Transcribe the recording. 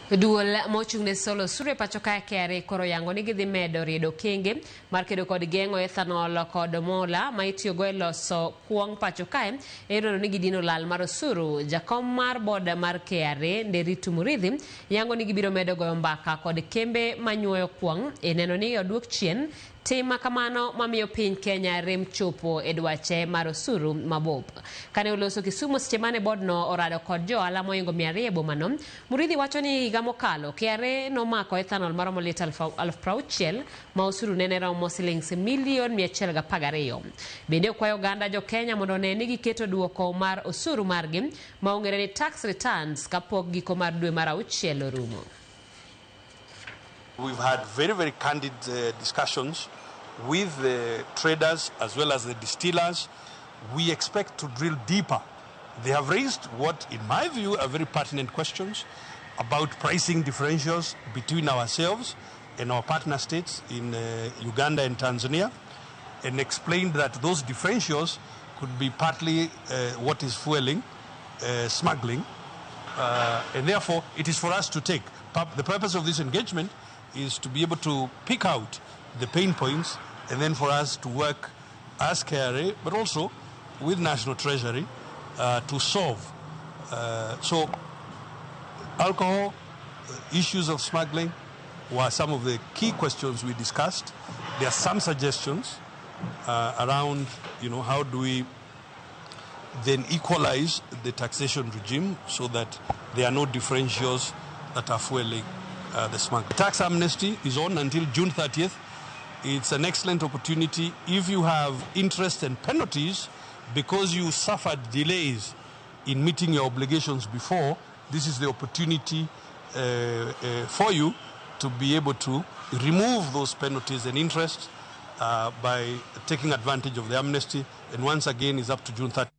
Duol mochung'ne solo sure pachoka KRA koro yango ni gidhi medo riedo kenge mar kedo kod geng'o ethanol kod mola ma itiyogo e loso kuong pachoka ero ni gidino lal mar osuru. Jakom mar board mar KRA Muriithi yango ni gibiro medo goyo mbaka kod kembe manyuoyo kuong neno ni oduok chien tim makamano mamiyo piny Kenya rem chopo e dwache mar osuru mabup. Kane oloso Kisumu seche mane board no orado kod jo-ohala moingo 200 e bomano, Muriithi wacho ni higa mokalo KRA nomako ethanol maromo lita 60,000 ma osuru nene romo shillings milion 112. Bende okwayo oganda jo Kenya mondo ne ni giketo duoko mar osuru margi ma ong'ere ni tax returns kapok giko mar dwe mar auchiel orumo. We've had very candid discussions with the traders as well as the distillers. We expect to drill deeper. They have raised what, in my view, are very pertinent questions about pricing differentials between ourselves and our partner states in Uganda and Tanzania, and explained that those differentials could be partly what is fueling smuggling, and therefore it is for us to take. The purpose of this engagement is to be able to pick out the pain points and then for us to work as KRA, but also with National Treasury to solve. So alcohol, issues of smuggling were some of the key questions we discussed. There are some suggestions around, how do we then equalize the taxation regime so that there are no differentials that are fueling the smuggling. Tax amnesty is on until June 30th. It's an excellent opportunity. If you have interest and penalties because you suffered delays in meeting your obligations before, this is the opportunity for you to be able to remove those penalties and interest by taking advantage of the amnesty. And once again, it's up to June 30th.